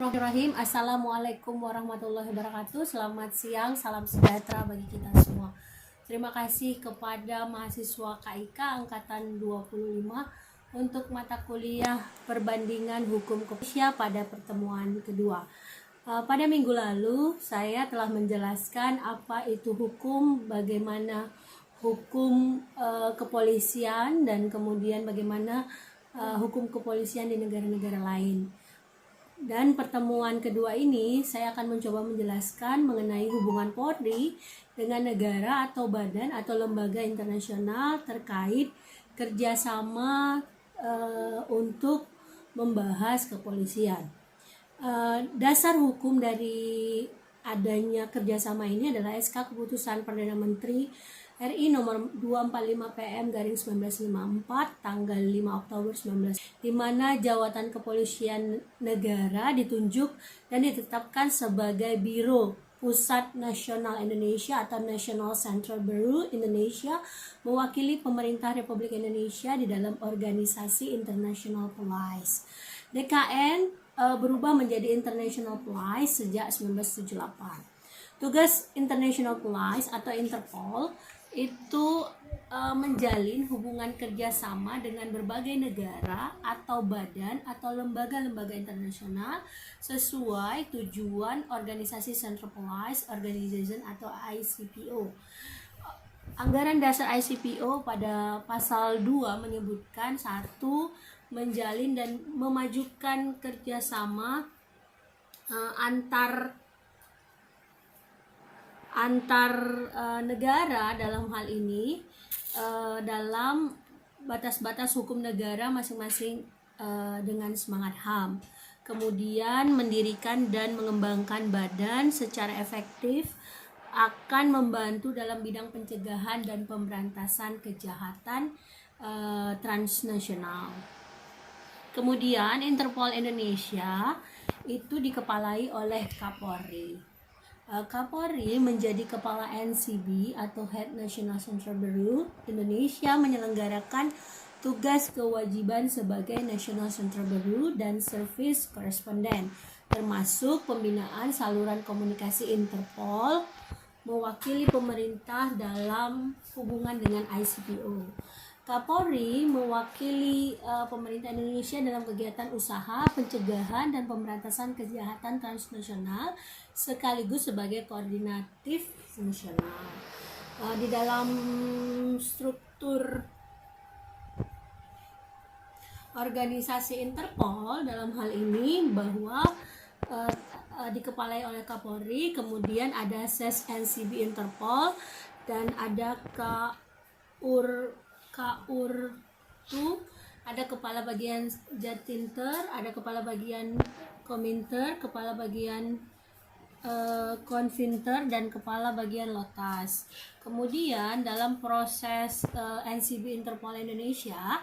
Bismillahirrahmanirrahim. Assalamualaikum warahmatullahi wabarakatuh. Selamat siang, salam sejahtera bagi kita semua. Terima kasih kepada mahasiswa KIK Angkatan 25 untuk mata kuliah perbandingan hukum Indonesia pada pertemuan kedua. Pada minggu lalu saya telah menjelaskan apa itu hukum, bagaimana hukum kepolisian, dan kemudian bagaimana hukum kepolisian di negara-negara lain. Dan pertemuan kedua ini saya akan mencoba menjelaskan mengenai hubungan Polri dengan negara atau badan atau lembaga internasional terkait kerjasama untuk membahas kepolisian. Dasar hukum dari adanya kerjasama ini adalah SK Keputusan Perdana Menteri RI nomor 245 PM/1954 tanggal 5 Oktober 19, di mana jawatan kepolisian negara ditunjuk dan ditetapkan sebagai Biro Pusat Nasional Indonesia atau National Central Bureau Indonesia, mewakili pemerintah Republik Indonesia di dalam organisasi International Police. DKN berubah menjadi International Police sejak 1978. Tugas International Police atau Interpol itu menjalin hubungan kerjasama dengan berbagai negara atau badan atau lembaga-lembaga internasional sesuai tujuan organisasi Central Police Organization atau ICPO. Anggaran dasar ICPO pada pasal 2 menyebutkan 1. Menjalin dan memajukan kerjasama antar negara dalam hal ini dalam batas-batas hukum negara masing-masing dengan semangat HAM. Kemudian mendirikan dan mengembangkan badan secara efektif akan membantu dalam bidang pencegahan dan pemberantasan kejahatan transnasional. Kemudian Interpol Indonesia itu dikepalai oleh Kapolri. Kapolri menjadi kepala NCB atau Head National Central Bureau. Indonesia menyelenggarakan tugas kewajiban sebagai National Central Bureau dan Service Correspondent, termasuk pembinaan saluran komunikasi Interpol, mewakili pemerintah dalam hubungan dengan ICPO. Kapolri mewakili pemerintah Indonesia dalam kegiatan usaha pencegahan dan pemberantasan kejahatan transnasional sekaligus sebagai koordinatif fungsional. Di dalam struktur organisasi Interpol dalam hal ini bahwa dikepalai oleh Kapolri, kemudian ada SES NCB Interpol, dan ada KUR-TU, ada kepala bagian Jatinter, ada kepala bagian Kominter, kepala bagian Konfinter, dan kepala bagian Lotas. Kemudian dalam proses NCB Interpol Indonesia,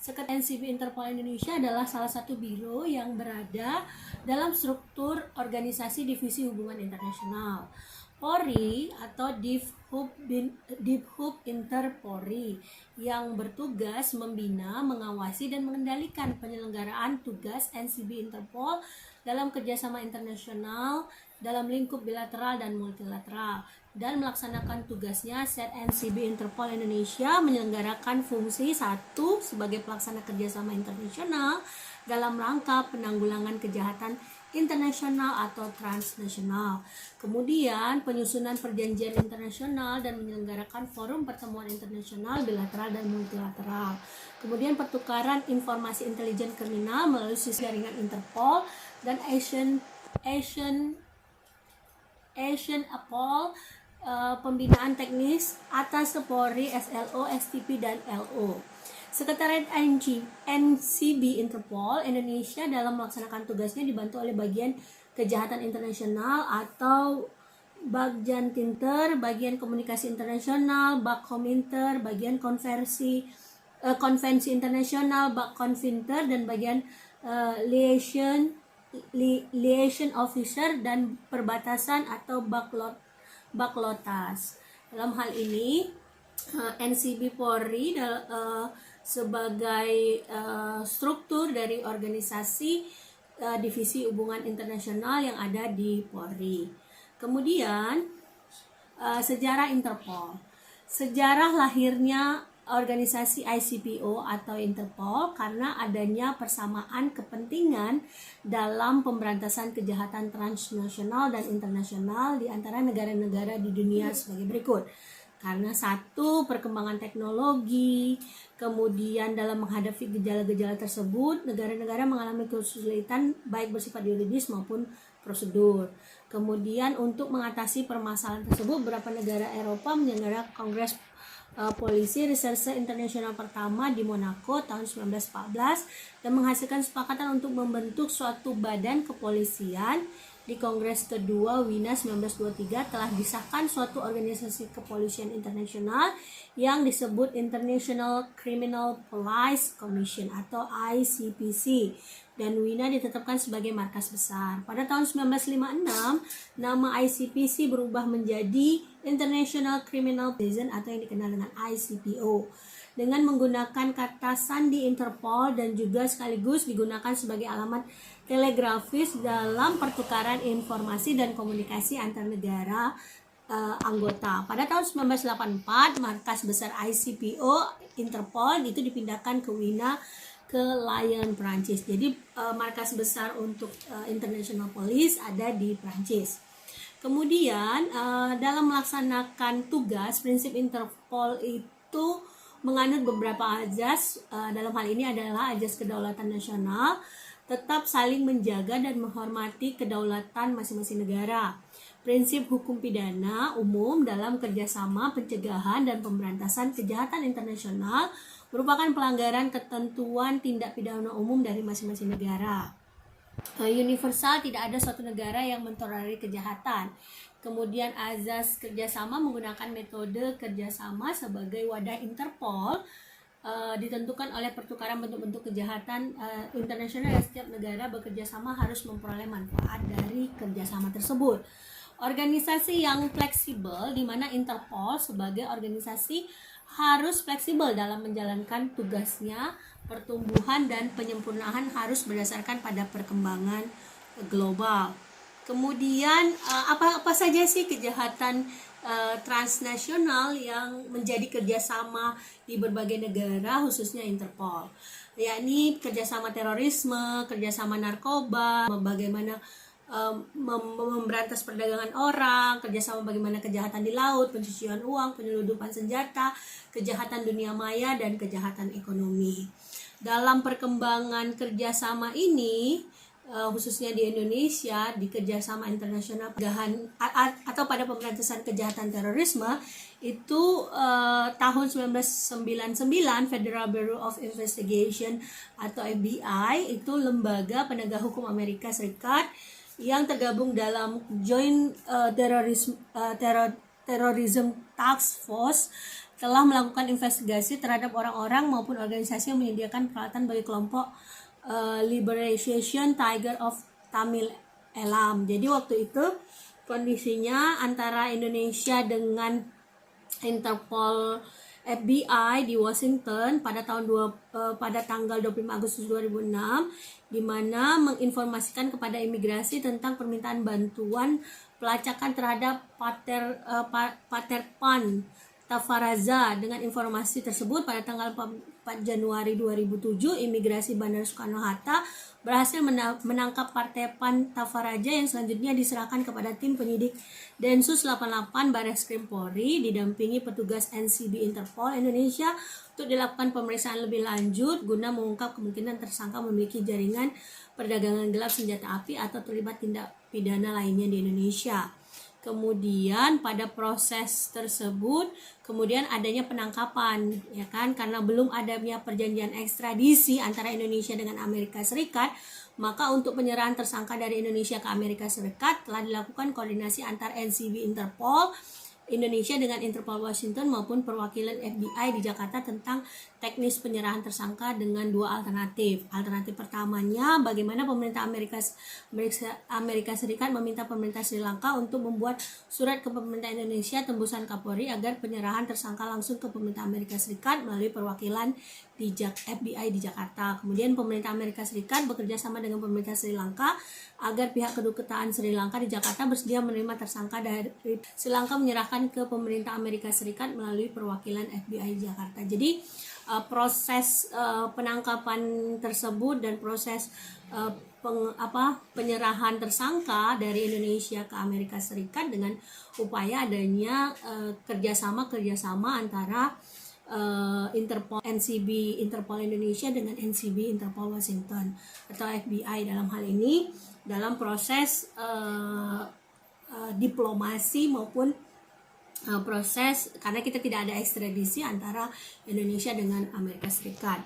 Sekretariat NCB Interpol Indonesia adalah salah satu biro yang berada dalam struktur organisasi divisi hubungan internasional. Polri atau Divhub Interpolri yang bertugas membina, mengawasi, dan mengendalikan penyelenggaraan tugas NCB Interpol dalam kerjasama internasional dalam lingkup bilateral dan multilateral, dan melaksanakan tugasnya. Set NCB Interpol Indonesia menyelenggarakan fungsi 1 sebagai pelaksana kerjasama internasional dalam rangka penanggulangan kejahatan internasional atau transnasional, kemudian penyusunan perjanjian internasional dan menyelenggarakan forum pertemuan internasional bilateral dan multilateral, kemudian pertukaran informasi intelijen kriminal melalui sistem jaringan Interpol dan Asian Apol, pembinaan teknis atas Polri, SLO, STP, dan LO. Sekretariat NCB Interpol Indonesia dalam melaksanakan tugasnya dibantu oleh bagian kejahatan internasional atau Bagjantinter, bagian komunikasi internasional Bakkominter, bagian konvensi internasional Bakkonfinter, dan bagian liaison officer dan perbatasan atau Baklotas. Dalam hal ini NCB Polri sebagai struktur dari organisasi divisi hubungan internasional yang ada di Polri. Kemudian sejarah Interpol. Sejarah lahirnya organisasi ICPO atau Interpol karena adanya persamaan kepentingan dalam pemberantasan kejahatan transnasional dan internasional di antara negara-negara di dunia sebagai berikut. Karena satu, perkembangan teknologi, kemudian dalam menghadapi gejala-gejala tersebut, negara-negara mengalami kesulitan baik bersifat yuridis maupun prosedur. Kemudian untuk mengatasi permasalahan tersebut, beberapa negara Eropa menyelenggarakan Kongres Polisi Reserse Internasional pertama di Monaco tahun 1914 dan menghasilkan kesepakatan untuk membentuk suatu badan kepolisian. Di Kongres kedua Wina 1923 telah disahkan suatu organisasi kepolisian internasional yang disebut International Criminal Police Commission atau ICPC, dan Wina ditetapkan sebagai markas besar. Pada tahun 1956, nama ICPC berubah menjadi International Criminal Prison atau yang dikenal dengan ICPO, dengan menggunakan kata sandi Interpol dan juga sekaligus digunakan sebagai alamat telegrafis dalam pertukaran informasi dan komunikasi antar negara anggota. Pada tahun 1984, markas besar ICPO Interpol itu dipindahkan ke Wina ke Lyon, Prancis. Jadi markas besar untuk International Police ada di Prancis. Kemudian dalam melaksanakan tugas, prinsip Interpol itu menganut beberapa azas. Dalam hal ini adalah azas kedaulatan nasional, tetap saling menjaga dan menghormati kedaulatan masing-masing negara. Prinsip hukum pidana umum dalam kerjasama pencegahan dan pemberantasan kejahatan internasional merupakan pelanggaran ketentuan tindak pidana umum dari masing-masing negara. Universal, tidak ada suatu negara yang mentolerir kejahatan. Kemudian azas kerjasama menggunakan metode kerjasama sebagai wadah Interpol ditentukan oleh pertukaran bentuk-bentuk kejahatan internasional yang setiap negara bekerja sama harus memperoleh manfaat dari kerjasama tersebut. Organisasi yang fleksibel, di mana Interpol sebagai organisasi harus fleksibel dalam menjalankan tugasnya. Pertumbuhan dan penyempurnaan harus berdasarkan pada perkembangan global. Kemudian apa saja sih kejahatan transnasional yang menjadi kerjasama di berbagai negara, khususnya Interpol, yakni kerjasama terorisme, kerjasama narkoba, bagaimana memberantas perdagangan orang, kerjasama bagaimana kejahatan di laut, pencucian uang, penyeludupan senjata, kejahatan dunia maya, dan kejahatan ekonomi. Dalam perkembangan kerjasama ini, khususnya di Indonesia, di kerjasama internasional atau pada pemberantasan kejahatan terorisme itu tahun 1999 Federal Bureau of Investigation atau FBI itu lembaga penegak hukum Amerika Serikat yang tergabung dalam Joint Terrorism Task Force telah melakukan investigasi terhadap orang-orang maupun organisasi yang menyediakan peralatan bagi kelompok Liberation Tiger of Tamil Eelam. Jadi waktu itu kondisinya antara Indonesia dengan Interpol FBI di Washington pada tanggal 25 Agustus 2006, di mana menginformasikan kepada imigrasi tentang permintaan bantuan pelacakan terhadap Pater Pan Tafaraza. Dengan informasi tersebut, pada tanggal 4 Januari 2007, imigrasi Bandara Soekarno-Hatta berhasil menangkap Partepan Tafaraja yang selanjutnya diserahkan kepada tim penyidik Densus 88 Barreskrim Polri didampingi petugas NCB Interpol Indonesia untuk dilakukan pemeriksaan lebih lanjut guna mengungkap kemungkinan tersangka memiliki jaringan perdagangan gelap senjata api atau terlibat tindak pidana lainnya di Indonesia. Kemudian pada proses tersebut kemudian adanya penangkapan, ya kan, karena belum adanya perjanjian ekstradisi antara Indonesia dengan Amerika Serikat, maka untuk penyerahan tersangka dari Indonesia ke Amerika Serikat telah dilakukan koordinasi antar NCB Interpol Indonesia dengan Interpol Washington maupun perwakilan FBI di Jakarta tentang teknis penyerahan tersangka dengan dua alternatif. Alternatif pertamanya, bagaimana pemerintah Amerika Serikat meminta pemerintah Sri Lanka untuk membuat surat ke pemerintah Indonesia tembusan Kapolri agar penyerahan tersangka langsung ke pemerintah Amerika Serikat melalui perwakilan FBI di Jakarta. Kemudian pemerintah Amerika Serikat bekerja sama dengan pemerintah Sri Lanka agar pihak kedutaan Sri Lanka di Jakarta bersedia menerima tersangka dari Sri Lanka menyerahkan ke pemerintah Amerika Serikat melalui perwakilan FBI di Jakarta. Jadi proses penangkapan tersebut dan proses penyerahan tersangka dari Indonesia ke Amerika Serikat dengan upaya adanya kerjasama antara Interpol Interpol Indonesia dengan NCB Interpol Washington atau FBI dalam hal ini dalam proses diplomasi maupun proses, karena kita tidak ada ekstradisi antara Indonesia dengan Amerika Serikat.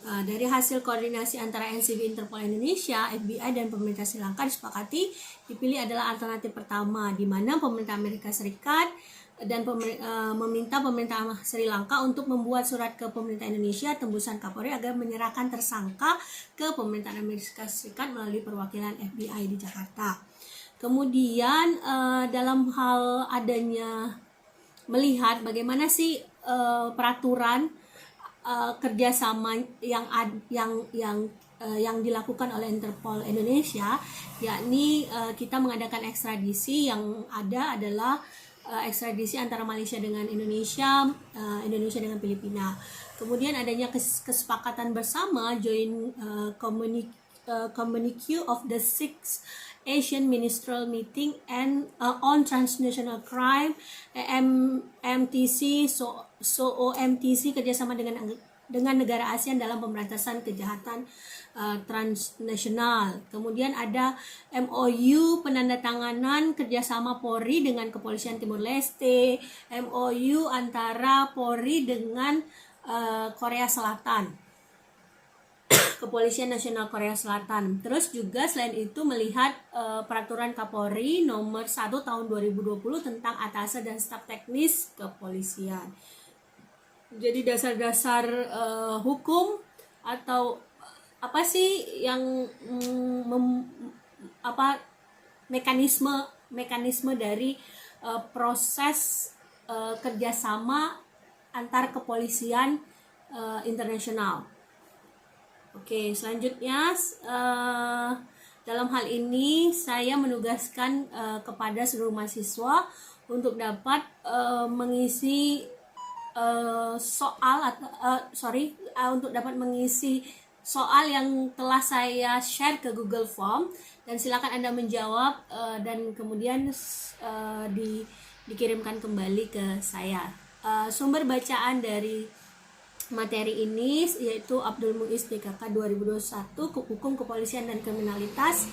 Dari hasil koordinasi antara NCB Interpol Indonesia, FBI dan pemerintah Sri Lanka disepakati dipilih adalah alternatif pertama, di mana pemerintah Amerika Serikat dan meminta pemerintah Sri Lanka untuk membuat surat ke pemerintah Indonesia tembusan Kapolri agar menyerahkan tersangka ke pemerintah Amerika Serikat melalui perwakilan FBI di Jakarta. Kemudian dalam hal adanya melihat bagaimana sih peraturan kerjasama yang dilakukan oleh Interpol Indonesia, yakni kita mengadakan ekstradisi. Yang ada adalah ekstradisi antara Malaysia dengan Indonesia, Indonesia dengan Filipina. Kemudian adanya kesepakatan bersama joint communique of the 6th Asian Ministerial Meeting and on Transnational Crime MTC OMTC kerjasama dengan negara ASEAN dalam pemberantasan kejahatan transnasional. Kemudian ada MOU penandatanganan kerjasama Polri dengan Kepolisian Timur Leste, MOU antara Polri dengan Korea Selatan, Kepolisian Nasional Korea Selatan. Terus juga selain itu melihat peraturan Kapolri nomor 1 tahun 2020 tentang atase dan staf teknis kepolisian. Jadi dasar-dasar hukum atau apa sih yang mekanisme dari proses kerjasama antar kepolisian internasional. Oke, selanjutnya dalam hal ini saya menugaskan kepada seluruh mahasiswa untuk dapat mengisi untuk dapat mengisi soal yang telah saya share ke Google Form, dan silakan Anda menjawab dan kemudian dikirimkan kembali ke saya. Sumber bacaan dari materi ini yaitu Abdul Muiz DKK 2021 Hukum Kepolisian dan Kriminalitas,